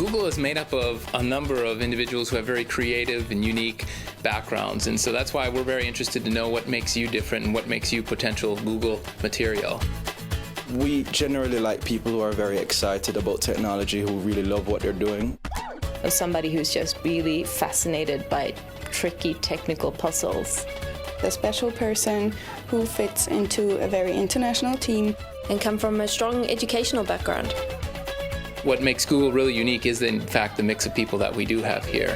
Google is made up of a number of individuals who have very creative and unique backgrounds, and so that's why we're very interested to know what makes you different and what makes you potential Google material. We generally like people who are very excited about technology, who really love what they're doing. Of somebody who's just really fascinated by tricky technical puzzles. A special person who fits into a very international team. And come from a strong educational background. What makes Google really unique is, in fact, the mix of people that we do have here.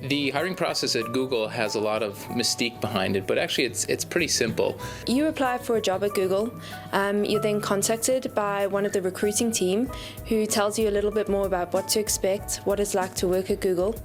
The hiring process at Google has a lot of mystique behind it, but actually it's pretty simple. You apply for a job at Google. You're then contacted by one of the recruiting team who tells you a little bit more about what to expect, what it's like to work at Google.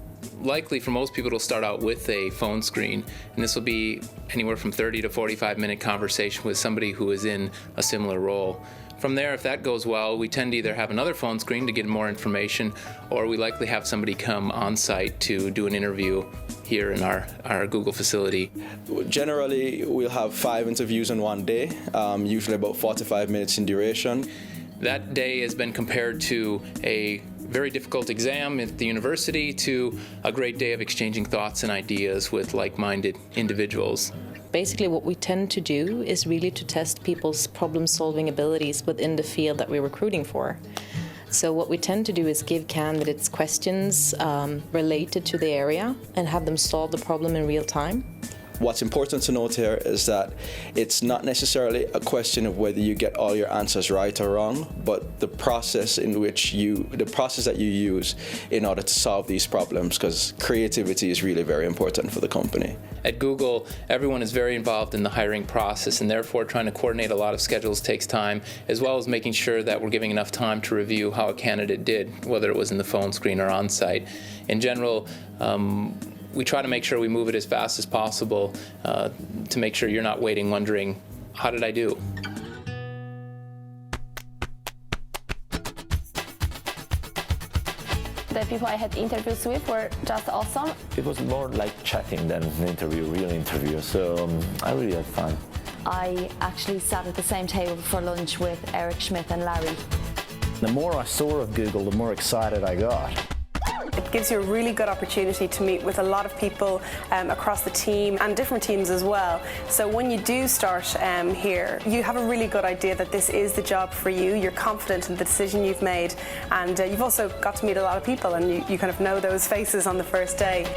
Likely for most people it'll start out with a phone screen, and this will be anywhere from 30 to 45-minute conversation with somebody who is in a similar role. From there, if that goes well, we tend to either have another phone screen to get more information, or we likely have somebody come on site to do an interview here in our Google facility. Generally, we'll have 5 interviews in one day, usually about 45 minutes in duration. That day has been compared to a very difficult exam at the university to a great day of exchanging thoughts and ideas with like-minded individuals. Basically what we tend to do is really to test people's problem-solving abilities within the field that we're recruiting for. So what we tend to do is give candidates questions related to the area and have them solve the problem in real time. What's important to note here is that it's not necessarily a question of whether you get all your answers right or wrong, but the process that you use in order to solve these problems, because creativity is really very important for the company. At Google, everyone is very involved in the hiring process, and therefore trying to coordinate a lot of schedules takes time, as well as making sure that we're giving enough time to review how a candidate did, whether it was in the phone screen or on site. In general, we try to make sure we move it as fast as possible to make sure you're not waiting wondering, how did I do? The people I had interviews with were just awesome. It was more like chatting than an interview, real interview, so I really had fun. I actually sat at the same table for lunch with Eric Schmidt and Larry. The more I saw of Google, the more excited I got. It gives you a really good opportunity to meet with a lot of people across the team and different teams as well. So when you do start here, you have a really good idea that this is the job for you. You're confident in the decision you've made, and you've also got to meet a lot of people, and you kind of know those faces on the first day.